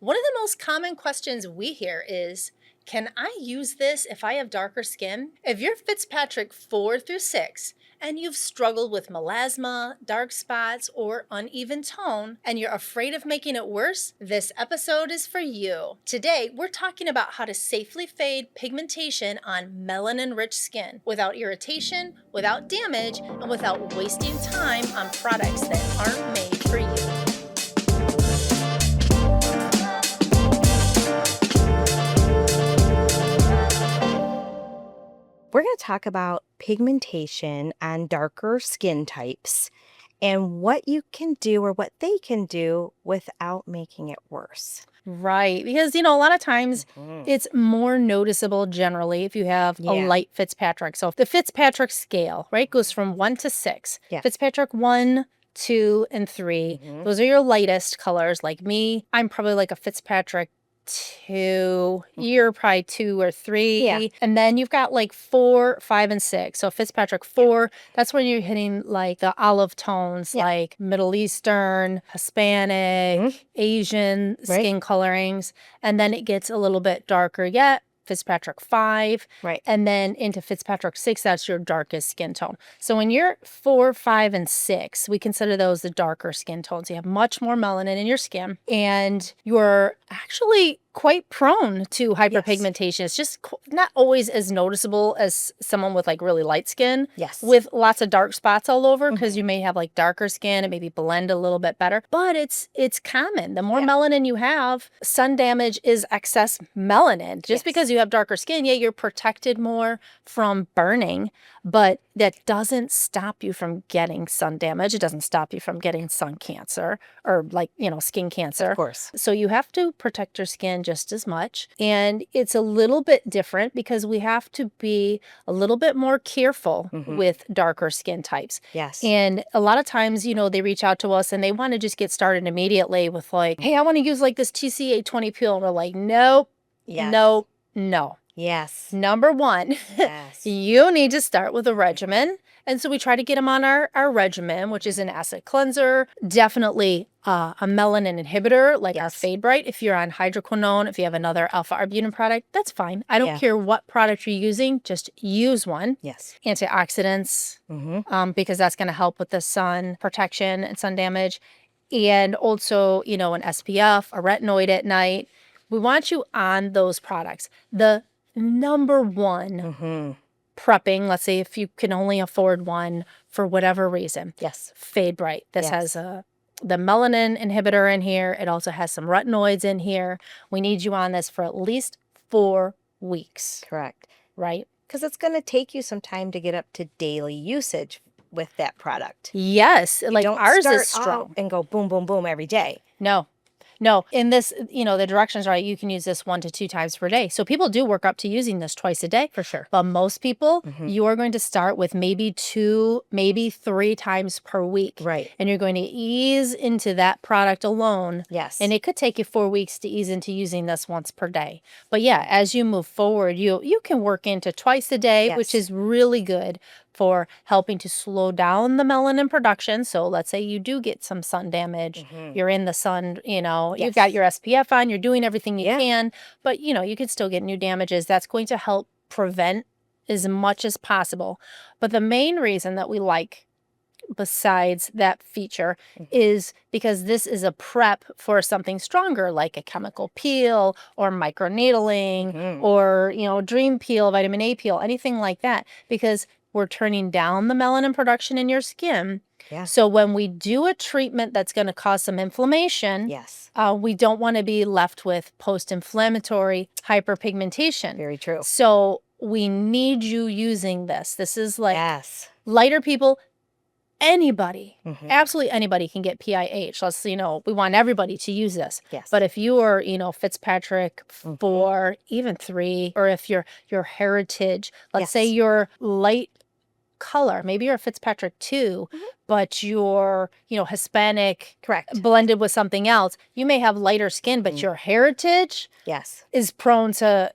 One of the most common questions we hear is, can I use this if I have darker skin? If you're Fitzpatrick 4 through 6 and you've struggled with melasma, dark spots, or uneven tone, and you're afraid of making it worse, this episode is for you. Today, we're talking about how to safely fade pigmentation on melanin-rich skin without irritation, without damage, and without wasting time on products that aren't made for you. We're going to talk about pigmentation on darker skin types and what you can do or what they can do without making it worse. Right. Because, a lot of times it's more noticeable generally if you have a light Fitzpatrick. So the Fitzpatrick scale, right, goes from 1 to 6. Yeah. Fitzpatrick 1, 2, and 3. Those are your lightest colors. Like me, I'm probably like a Fitzpatrick 2, you're probably 2 or 3. Yeah. And then you've got like 4, 5, and 6. So Fitzpatrick 4, that's when you're hitting like the olive tones, like Middle Eastern, Hispanic, Asian skin colorings. And then it gets a little bit darker yet. Fitzpatrick 5, and then into Fitzpatrick 6, that's your darkest skin tone. So when you're 4, 5, and 6, we consider those the darker skin tones. You have much more melanin in your skin, and you're actually quite prone to hyperpigmentation. It's just not always as noticeable as someone with like really light skin with lots of dark spots all over, because you may have like darker skin and maybe blend a little bit better, but it's common. The more melanin you have, sun damage is excess melanin. Just because you have darker skin, you're protected more from burning, but that doesn't stop you from getting sun damage. It doesn't stop you from getting sun cancer or skin cancer. Of course. So you have to protect your skin just as much. And it's a little bit different because we have to be a little bit more careful with darker skin types. Yes. And a lot of times, they reach out to us and they want to just get started immediately with like, hey, I want to use like this TCA 20 peel. And we're like, nope, nope, no. Yes. Number one, you need to start with a regimen. And so we try to get them on our regimen, which is an acid cleanser, definitely a melanin inhibitor, like our Fade Bright. If you're on hydroquinone, if you have another alpha-arbutin product, that's fine. I don't care what product you're using, just use one. Yes. Antioxidants, because that's going to help with the sun protection and sun damage. And also, an SPF, a retinoid at night. We want you on those products. The number one prepping, let's say if you can only afford one for whatever reason. Fade Bright. This has the melanin inhibitor in here. It also has some retinoids in here. We need you on this for at least 4 weeks. Correct. Right? Because it's going to take you some time to get up to daily usage with that product. Yes. Like ours is start strong. out and go boom, boom, boom every day. No, in this, the directions are you can use this 1 to 2 times per day. So people do work up to using this twice a day. For sure. But most people, you are going to start with maybe 2, maybe 3 times per week. Right. And you're going to ease into that product alone. Yes. And it could take you 4 weeks to ease into using this once per day. But as you move forward, you can work into twice a day, which is really good for helping to slow down the melanin production. So let's say you do get some sun damage, you're in the sun, you've got your SPF on, you're doing everything you can, but you could still get new damages. That's going to help prevent as much as possible. But the main reason that we like, besides that feature, is because this is a prep for something stronger, like a chemical peel or microneedling or, dream peel, vitamin A peel, anything like that, because we're turning down the melanin production in your skin. So when we do a treatment that's going to cause some inflammation, we don't want to be left with post-inflammatory hyperpigmentation. Very true. So we need you using this. This is like lighter people. Anybody, absolutely anybody can get PIH. We want everybody to use this. But if you are, Fitzpatrick 4, even 3, or if you're heritage, let's say you're light color, maybe you're a Fitzpatrick 2, but you're, Hispanic Correct. blended with something else, you may have lighter skin, but your heritage Yes. is prone to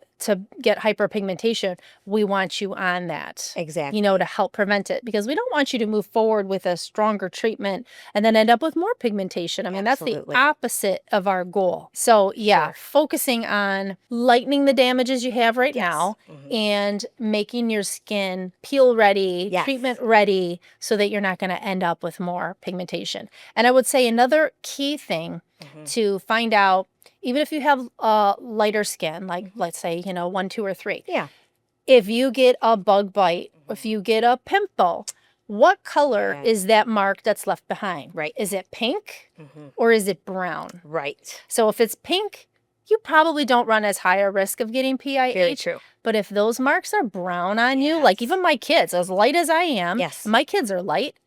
get hyperpigmentation. We want you on that. Exactly. To help prevent it, because we don't want you to move forward with a stronger treatment and then end up with more pigmentation. I mean, Absolutely. that's the opposite of our goal. So Sure. focusing on lightening the damages you have right Yes. now and making your skin peel ready, Yes. treatment ready, so that you're not going to end up with more pigmentation. And I would say another key thing to find out, even if you have lighter skin, like let's say, 1, 2, or 3. Yeah. If you get a bug bite, if you get a pimple, what color is that mark that's left behind? Right. Is it pink or is it brown? Right. So if it's pink, you probably don't run as high a risk of getting PIH. Very true. But if those marks are brown on you, like even my kids, as light as I am, my kids are light.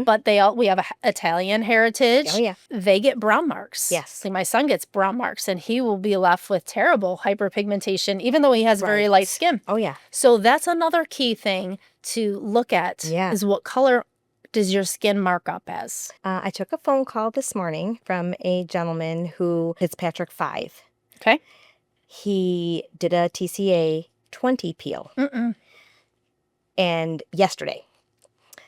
But we have a Italian heritage. Oh, yeah. They get brown marks. Yes. Like my son gets brown marks, and he will be left with terrible hyperpigmentation, even though he has very light skin. Oh, yeah. So that's another key thing to look at is what color does your skin mark up as? I took a phone call this morning from a gentleman who Fitzpatrick 5. Okay. He did a TCA 20 peel. And yesterday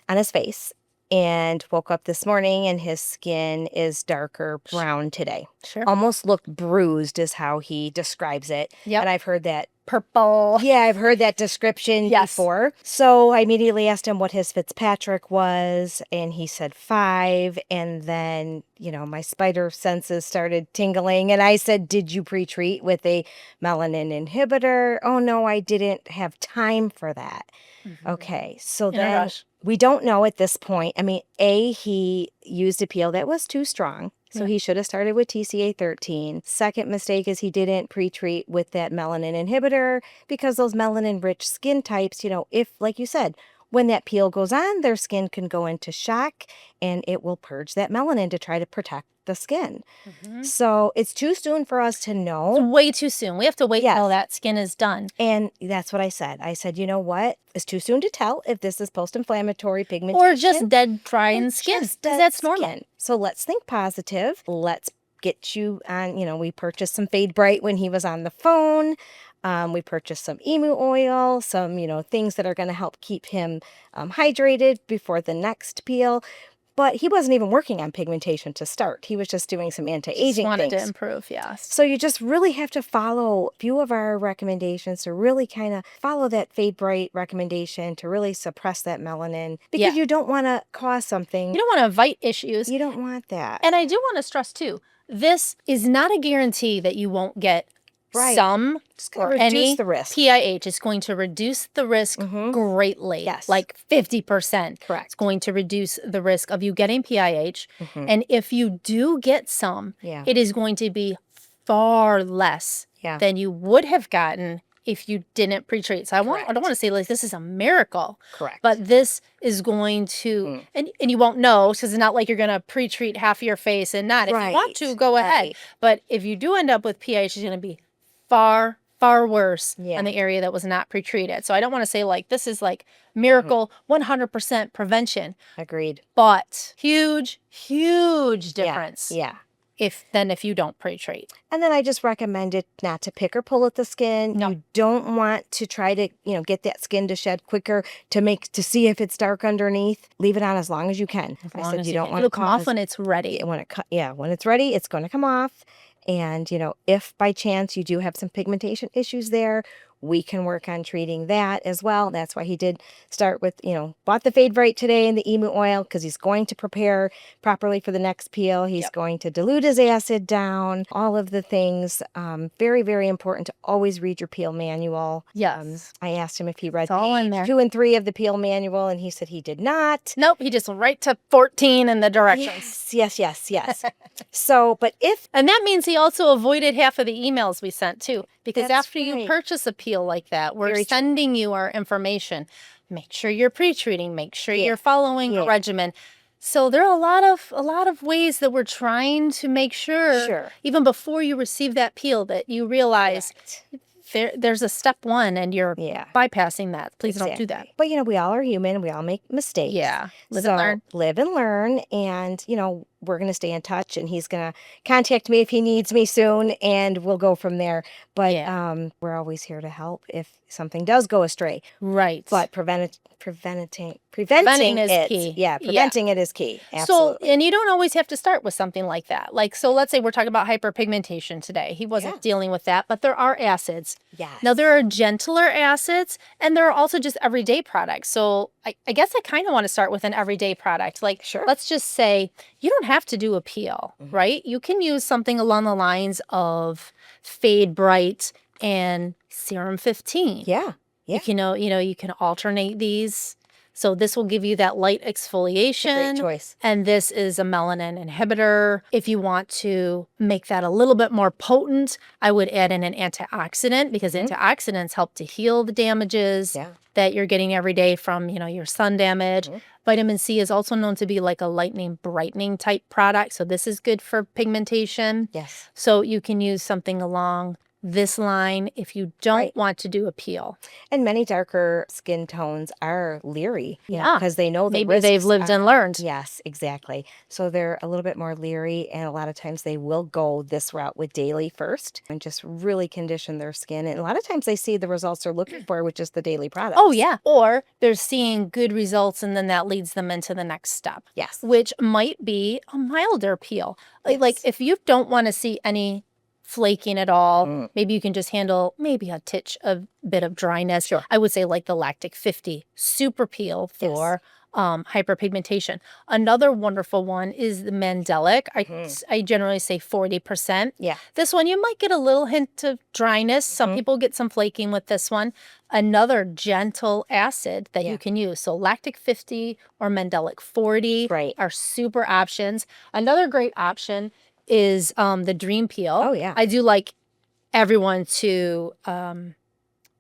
on his face, and woke up this morning and his skin is darker brown today. Sure. Almost looked bruised is how he describes it. Yep. And I've heard that. Purple. Yeah, I've heard that description before. So I immediately asked him what his Fitzpatrick was, and he said 5. And then, my spider senses started tingling. And I said, did you pre-treat with a melanin inhibitor? Oh, no, I didn't have time for that. Okay, so then we don't know at this point. I mean, he used a peel that was too strong. So he should have started with TCA 13. Second mistake is he didn't pre-treat with that melanin inhibitor, because those melanin-rich skin types, if, like you said, when that peel goes on, their skin can go into shock and it will purge that melanin to try to protect the skin. So it's too soon for us to know. It's way too soon. We have to wait till that skin is done. And that's what I said. I said, you know what? It's too soon to tell if this is post-inflammatory pigmentation. Or just dead, drying skin. Because that's normal. So let's think positive. Let's get you on, we purchased some Fade Bright when he was on the phone. We purchased some emu oil, some, things that are going to help keep him hydrated before the next peel. But he wasn't even working on pigmentation to start. He was just doing some anti-aging Just wanted things. to improve, yes. So you just really have to follow a few of our recommendations to really kind of follow that Fade Bright recommendation to really suppress that melanin, because you don't want to cause something. You don't want to invite issues. You don't want that. And I do want to stress too, this is not a guarantee that you won't get some or any the risk. PIH. It's going to reduce the risk greatly. Yes. Like 50%. Correct. It's going to reduce the risk of you getting PIH. And if you do get some, it is going to be far less than you would have gotten if you didn't pre-treat. So I don't want to say like this is a miracle. Correct. But this is going to, and you won't know, because it's not like you're going to pre-treat half your face and not. If you want to, go ahead. But if you do end up with PIH, it's going to be far, far worse in the area that was not pre-treated. So I don't want to say like this is like miracle 100% prevention. Agreed. But huge, huge difference. Yeah. If you don't pre-treat. And then I just recommend it not to pick or pull at the skin. No. You don't want to try to, get that skin to shed quicker to see if it's dark underneath. Leave it on as long as you can. I said you don't want to come off when it's ready. When it's ready, it's going to come off. And, if by chance you do have some pigmentation issues there, we can work on treating that as well. That's why he did start with, bought the Fade Bright today and the emu oil, because he's going to prepare properly for the next peel. He's going to dilute his acid down, all of the things. Very, very important to always read your peel manual. Yes. I asked him if he read It's all in there. 2 and 3 of the peel manual, and he said he did not. Nope, he just went right to 14 in the directions. Yes. So, but And that means he also avoided half of the emails we sent too. Because That's after you right. purchase a peel like that, we're sending you our information. Make sure you're pre-treating. Make sure you're following a regimen. So there are a lot of ways that we're trying to make sure, even before you receive that peel, that you realize there's a step one and you're bypassing that. Please don't do that. But, we all are human. We all make mistakes. Yeah. Live and learn. Live and learn. And, we're going to stay in touch, and he's going to contact me if he needs me soon, and we'll go from there. But we're always here to help if something does go astray. Right. But preventing is it. key. Yeah, preventing it is key. Absolutely. So, and you don't always have to start with something like that. Like, so let's say we're talking about hyperpigmentation today. He wasn't dealing with that, but there are acids. Yes. Now, there are gentler acids, and there are also just everyday products. So I guess I kind of want to start with an everyday product. Like, let's just say you don't have to do a peel, right? You can use something along the lines of Fade Bright and Serum 15. Yeah. You can, you can alternate these. So this will give you that light exfoliation. Great choice. And this is a melanin inhibitor. If you want to make that a little bit more potent, I would add in an antioxidant, because antioxidants help to heal the damages that you're getting every day from, your sun damage. Vitamin C is also known to be like a lightening, brightening type product. So this is good for pigmentation. Yes. So you can use something along this line if you don't want to do a peel. And many darker skin tones are leery, because they know the maybe they've lived and learned. Yes, exactly. So they're a little bit more leery, and a lot of times they will go this route with daily first and just really condition their skin. And a lot of times they see the results they're looking for with just the daily products. Oh, yeah. Or they're seeing good results, and then that leads them into the next step. Yes. Which might be a milder peel. Like if you don't want to see any flaking at all, maybe you can just handle maybe a bit of dryness. Sure. I would say like the Lactic 50 super peel for hyperpigmentation. Another wonderful one is the Mandelic. I generally say 40%. Yeah. This one, you might get a little hint of dryness. Some people get some flaking with this one. Another gentle acid that you can use. So Lactic 50 or Mandelic 40 are super options. Another great option is the Dream Peel. Oh, yeah. I do like everyone to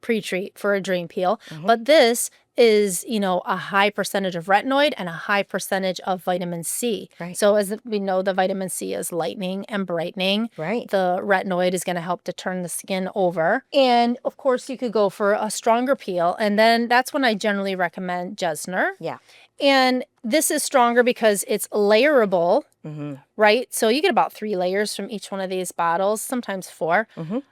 pre-treat for a Dream Peel. But this is, a high percentage of retinoid and a high percentage of vitamin C. Right. So as we know, the vitamin C is lightening and brightening. Right. The retinoid is going to help to turn the skin over. And of course, you could go for a stronger peel. And then that's when I generally recommend Jesner. Yeah. And this is stronger because it's layerable, right? So you get about 3 layers from each one of these bottles, sometimes 4.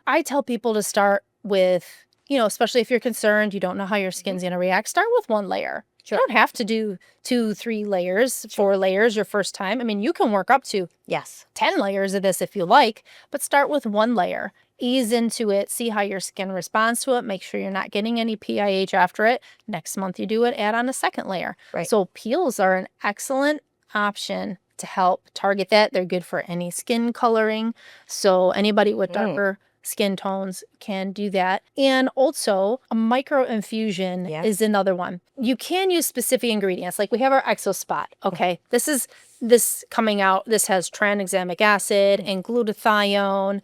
I tell people to start with, especially if you're concerned, you don't know how your skin's going to react, start with 1 layer. Sure. You don't have to do 2, 3 layers, 4 layers your first time. I mean, you can work up to 10 layers of this if you like, but start with 1 layer. Ease into it, see how your skin responds to it, make sure you're not getting any PIH after it. Next month you do it, add on a 2nd layer. Right. So peels are an excellent option to help target that. They're good for any skin coloring. So anybody with darker skin tones can do that. And also a micro-infusion is another one. You can use specific ingredients. Like we have our Exospot. Okay. This coming out, this has tranexamic acid and glutathione.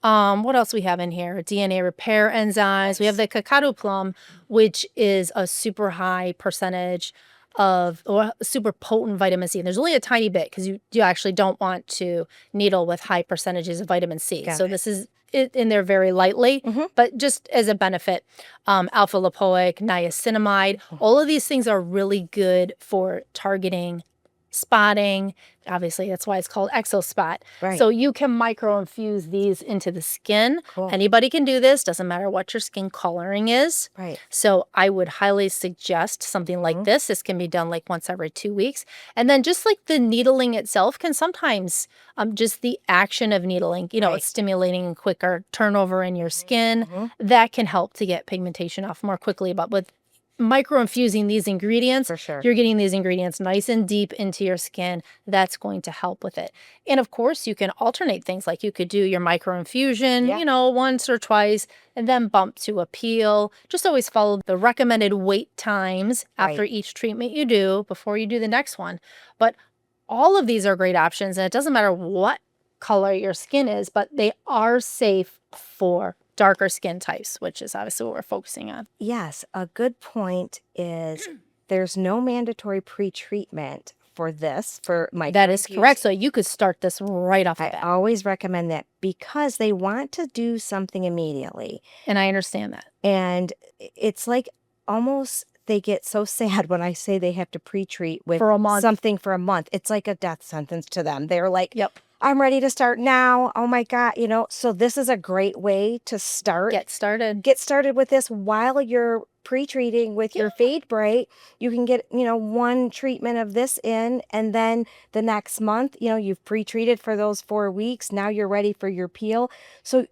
What else we have in here? DNA repair enzymes. We have the cacao plum, which is a super high percentage or super potent vitamin C. And there's only a tiny bit because you actually don't want to needle with high percentages of vitamin C. This is in there very lightly, but just as a benefit. Alpha lipoic, niacinamide, all of these things are really good for targeting spotting. Obviously, that's why it's called Exospot. Right. So you can micro-infuse these into the skin. Cool. Anybody can do this. Doesn't matter what your skin coloring is. Right. So I would highly suggest something like this. This can be done like once every 2 weeks. And then just like the needling itself can sometimes, just the action of needling, it's stimulating and quicker turnover in your skin. That can help to get pigmentation off more quickly. But with micro-infusing these ingredients, for sure, you're getting these ingredients nice and deep into your skin. That's going to help with it. And of course, you can alternate things. Like you could do your micro-infusion, once or twice, and then bump to a peel. Just always follow the recommended wait times after each treatment you do before you do the next one. But all of these are great options, and it doesn't matter what color your skin is, but they are safe for darker skin types, which is obviously what we're focusing on. Yes, a good point is there's no mandatory pre-treatment for this, for micro. That is correct. So you could start this right off the I bat. always recommend that because they want to do something immediately. And I understand that. And it's like almost they get so sad when I say they have to pre-treat with For a month. something for a month. It's like a death sentence to them. They're like, Yep. I'm ready to start now. Oh my God. You know, so this is a great way to start. Get started. Get started with this while you're pre-treating with your Fade Bright. You can get, you know, one treatment of this in, and then the next month, you know, you've pre-treated for those 4 weeks. Now you're ready for your peel. So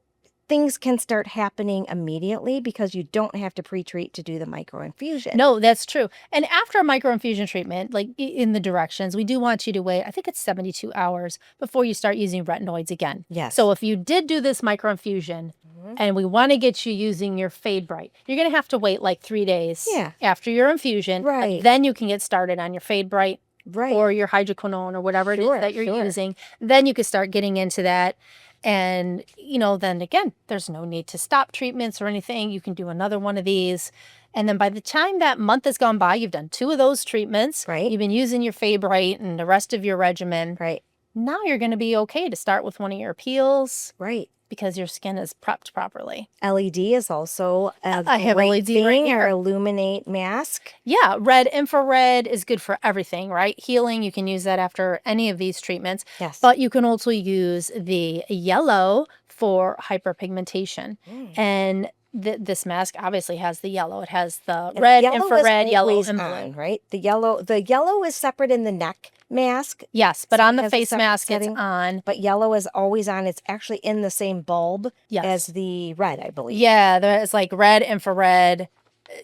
things can start happening immediately because you don't have to pre-treat to do the microinfusion. No, that's true. And after a microinfusion treatment, like in the directions, we do want you to wait, I think it's 72 hours before you start using retinoids again. Yes. So if you did do this microinfusion and we want to get you using your Fade Bright, you're going to have to wait like 3 days after your infusion. Right. Then you can get started on your Fade Bright or your hydroquinone or whatever it is that you're using. Then you can start getting into that. And, you know, then again, there's no need to stop treatments or anything. You can do another one of these. And then by the time that month has gone by, you've done 2 of those treatments. Right. You've been using your Fade Bright and the rest of your regimen. Right. Now you're going to be okay to start with one of your peels. Right. Because your skin is prepped properly. LED is also I have great LED thing, right here. Our Illuminate Mask. Yeah, red infrared is good for everything, right? Healing, you can use that after any of these treatments. Yes. But you can also use the yellow for hyperpigmentation. And this mask obviously has the yellow. It has the red, infrared, yellow, and blue. Right? The yellow is separate in the neck mask. Yes, but So on it the has a face separate mask, setting. it's on. But yellow is always on. It's actually in the same bulb as the red, I believe. Yeah, there's like red, infrared,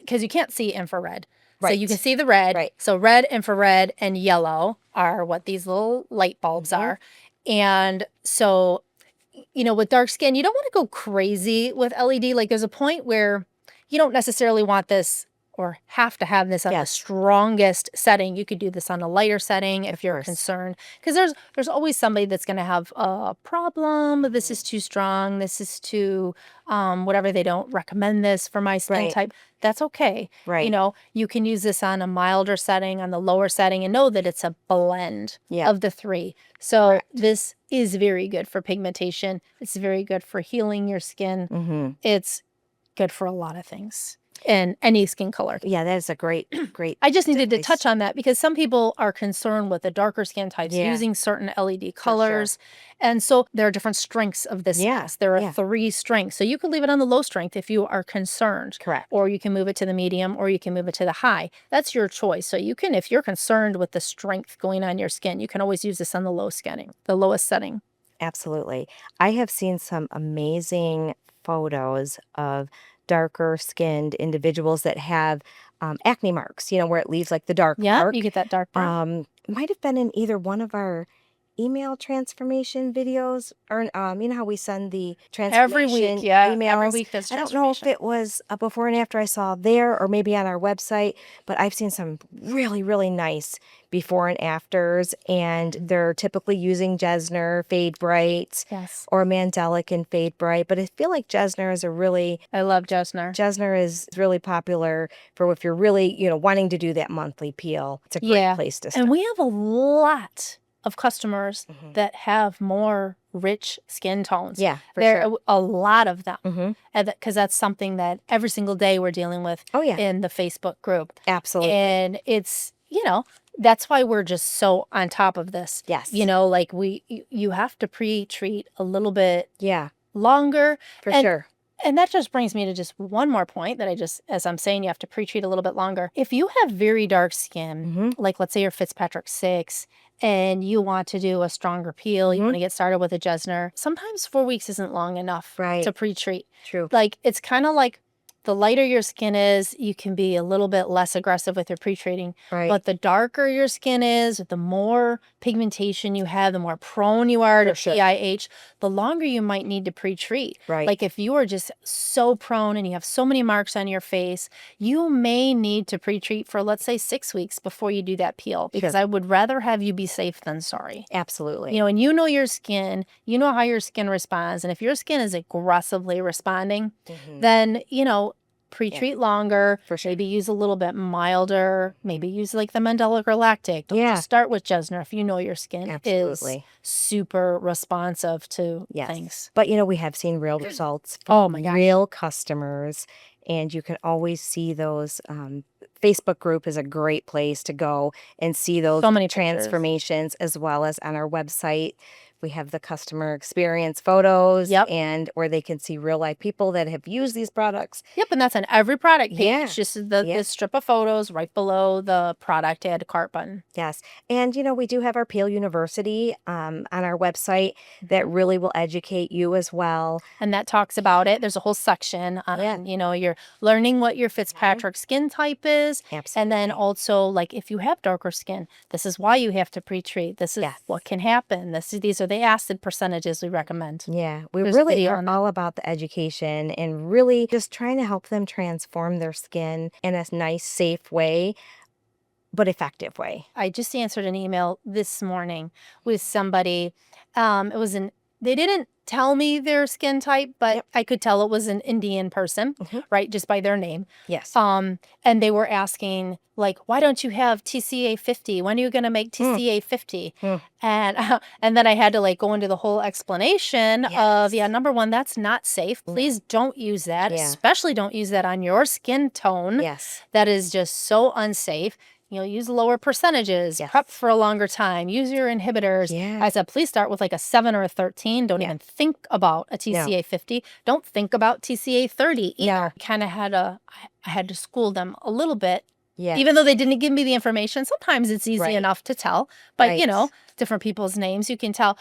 because you can't see infrared. Right. So you can see the red. Right. So red, infrared, and yellow are what these little light bulbs are. And so, you know, with dark skin, you don't want to go crazy with LED. Like there's a point where you don't necessarily want this or have to have this on the strongest setting. You could do this on a lighter setting if you're concerned. Because there's always somebody that's going to have a problem. This is too strong. This is too whatever. They don't recommend this for my skin type. That's okay. Right. You know, you can use this on a milder setting, on the lower setting, and know that it's a blend of the 3. So this is very good for pigmentation. It's very good for healing your skin. It's good for a lot of things. And any skin color. Yeah, that is a great. I just needed to touch on that because some people are concerned with the darker skin types using certain LED colors. And so there are different strengths of this mask. There are 3 strengths. So you could leave it on the low strength if you are concerned. Correct. Or you can move it to the medium or you can move it to the high. That's your choice. So you can, if you're concerned with the strength going on your skin, you can always use this on the lowest setting. Absolutely. I have seen some amazing photos of darker skinned individuals that have acne marks, you know, where it leaves like the dark mark. You get that dark mark. Might have been in either one of our email transformation videos or you know how we send the transformation every week, emails. every week there's I don't know if it was a before and after I saw there or maybe on our website, but I've seen some really, really nice before and afters, and they're typically using Jesner Fade Bright or Mandelic and Fade Bright, but I feel like Jesner is I love Jesner. Jesner is really popular for if you're really, you know, wanting to do that monthly peel. It's a great place to start. And we have a lot of customers that have more rich skin tones. Yeah, for there sure. are a lot of them. Because that's something that every single day we're dealing with in the Facebook group. Absolutely. And it's, you know, that's why we're just so on top of this. Yes. You know, like you have to pre-treat a little bit longer. For sure. And that just brings me to just one more point that as I'm saying, you have to pre-treat a little bit longer. If you have very dark skin, like let's say you're Fitzpatrick 6, and you want to do a stronger peel, you want to get started with a Jesner, sometimes 4 weeks isn't long enough to pre-treat. True. Like, it's kind of like the lighter your skin is, you can be a little bit less aggressive with your pre-treating. Right. But the darker your skin is, the more pigmentation you have, the more prone you are to PIH, the longer you might need to pre-treat. Right. Like if you are just so prone and you have so many marks on your face, you may need to pre-treat for, let's say, 6 weeks before you do that peel. Because I would rather have you be safe than sorry. Absolutely. You know, and you know your skin, you know how your skin responds. And if your skin is aggressively responding, then, you know, pre-treat longer, For sure. maybe use a little bit milder, maybe use like the Mandelic or Lactic. Don't just start with Jesner if you know your skin is super responsive to things. But, we have seen real results Oh from my gosh. real customers, and you can always see those. Facebook group is a great place to go and see those So many pictures. transformations, as well as on our website. We have the customer experience photos and where they can see real life people that have used these products. Yep, and that's on every product page. Yeah. Just the strip of photos right below the product add to cart button. Yes. And, we do have our Peel University on our website that really will educate you as well. And that talks about it. There's a whole section on, you're learning what your Fitzpatrick skin type is. Absolutely. And then also, like, if you have darker skin, this is why you have to pre-treat. This is what can happen. These are the acid percentages we recommend. Yeah, we really are all about the education and really just trying to help them transform their skin in a nice, safe way, but effective way. I just answered an email this morning with somebody. They didn't tell me their skin type, but I could tell it was an Indian person, right? Just by their name. Yes. And they were asking, like, why don't you have TCA 50? When are you going to make TCA 50? And then I had to like go into the whole explanation of, number one, that's not safe. Please don't use that. Especially don't use that on your skin tone. Yes. That is just so unsafe. Use lower percentages, prep for a longer time, use your inhibitors. I said, please start with like a 7 or a 13. Don't even think about a TCA 50. Don't think about TCA 30 either. I had to school them a little bit. Even though they didn't give me the information, sometimes it's easy enough to tell. But, different people's names, you can tell,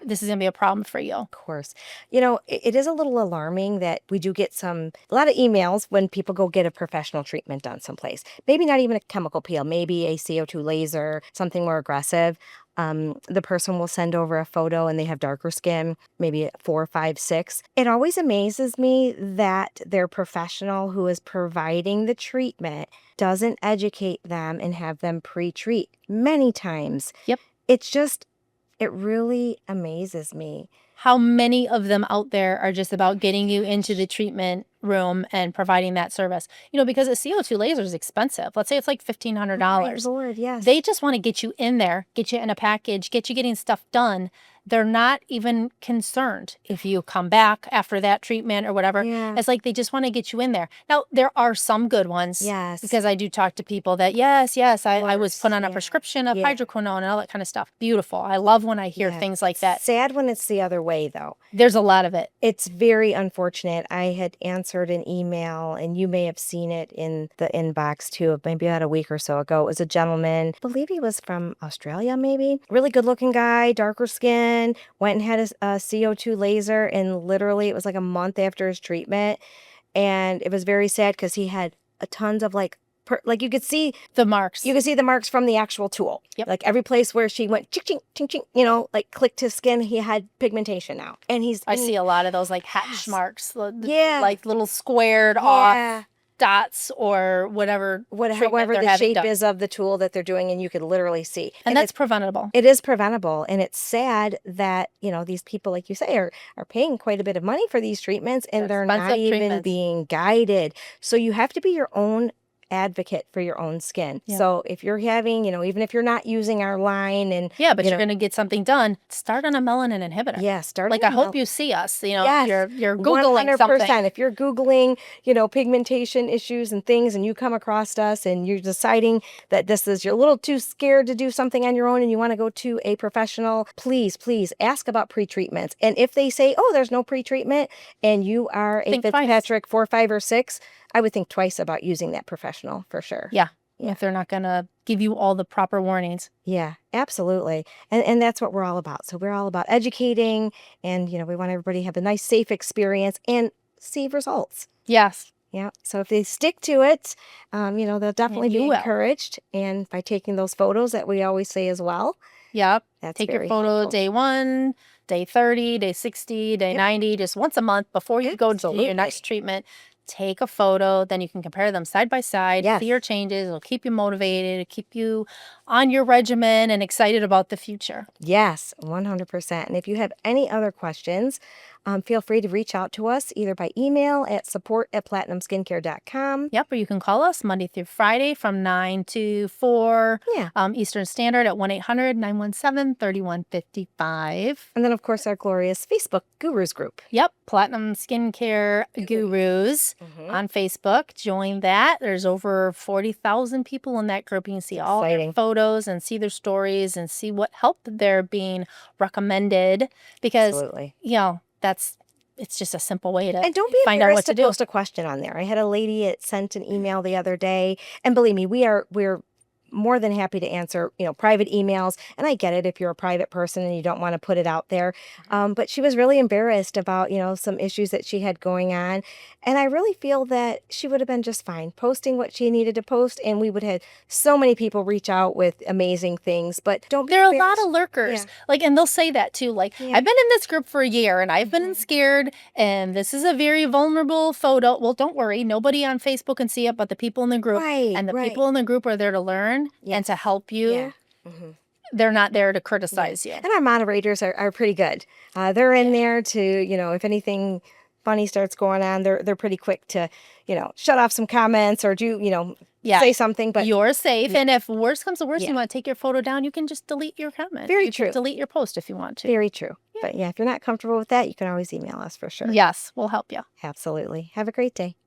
this is going to be a problem for you. Of course. It is a little alarming that we do get a lot of emails when people go get a professional treatment done someplace. Maybe not even a chemical peel, maybe a CO2 laser, something more aggressive. The person will send over a photo and they have darker skin, maybe 4, 5, 6. It always amazes me that their professional who is providing the treatment doesn't educate them and have them pre-treat many times. Yep. It really amazes me. How many of them out there are just about getting you into the treatment room and providing that service? Because a CO2 laser is expensive. Let's say it's like $1,500. Oh, my Lord, yes. They just want to get you in there, get you in a package, get you getting stuff done. They're not even concerned if you come back after that treatment or whatever. It's like they just want to get you in there. Now, there are some good ones. Yes. Because I do talk to people that, I was put on a prescription of hydroquinone and all that kind of stuff. Beautiful. I love when I hear things like that. Sad when it's the other way, though. There's a lot of it. It's very unfortunate. I had answered an email, and you may have seen it in the inbox, too, maybe about a week or so ago. It was a gentleman, I believe he was from Australia, maybe. Really good-looking guy, darker skin. Went and had a CO2 laser, and literally it was like a month after his treatment, and it was very sad because he had tons of like you could see the marks. You could see the marks from the actual tool. Yep. Like every place where she went ching ching ching ching, like clicked his skin, he had pigmentation now. And I see a lot of those like hatch marks. Like little squared off dots or whatever the shape is of the tool that they're doing, and you could literally see. And that's preventable. It is preventable, and it's sad that these people, like you say, are paying quite a bit of money for these treatments, and they're not even being guided. So you have to be your own advocate for your own skin. So if you're having, even if you're not using our line but you're going to get something done, start on a melanin inhibitor. Start. Like I hope you see us, you're Googling 100%. Something. If you're Googling, pigmentation issues and things, and you come across us and you're deciding that you're a little too scared to do something on your own and you want to go to a professional, please ask about pre-treatments. And if they say, there's no pre-treatment, and you are a Fitzpatrick 4, 5, or 6, I would think twice about using that professional for sure. Yeah. If they're not going to give you all the proper warnings. Yeah, absolutely. And that's what we're all about. So we're all about educating, and, we want everybody to have a nice, safe experience and see results. Yes. Yeah. So if they stick to it, they'll definitely be encouraged. And by taking those photos that we always say as well. Yep. That's Take your photo helpful. Day 1, day 30, day 60, day 90, just once a month before you go to your next treatment. Take a photo, then you can compare them side by side, see your changes. It'll keep you motivated, it'll keep you on your regimen and excited about the future. Yes, 100%. And if you have any other questions, feel free to reach out to us either by email at support@platinumskincare.com. Yep, or you can call us Monday through Friday from 9 to 4 Eastern Standard at 1-800-917-3155. And then, of course, our glorious Facebook Gurus group. Yep, Platinum Skincare Gurus on Facebook. Join that. There's over 40,000 people in that group. You can see all their photos and see their stories and see what help they're being recommended. Because, Absolutely. you know, it's just a simple way to and don't be find out what to do. Post a question on there. I had a lady that sent an email the other day, and believe me, we're more than happy to answer, private emails. And I get it if you're a private person and you don't want to put it out there. But she was really embarrassed about, some issues that she had going on. And I really feel that she would have been just fine posting what she needed to post. And we would have so many people reach out with amazing things. But don't be There are a lot of lurkers. Yeah. And they'll say that too. I've been in this group for a year and I've been scared. And this is a very vulnerable photo. Well, don't worry. Nobody on Facebook can see it, but the people in the group. Right, and the people in the group are there to learn and to help you. Yeah. They're not there to criticize you. And our moderators are pretty good. They're in there to, if anything funny starts going on, they're pretty quick to, shut off some comments or do, say something. But you're safe. And if worse comes to worse, you want to take your photo down, you can just delete your comment. Very you true. Can delete your post if you want to. Very true. Yeah. But if you're not comfortable with that, you can always email us for sure. Yes, we'll help you. Absolutely. Have a great day.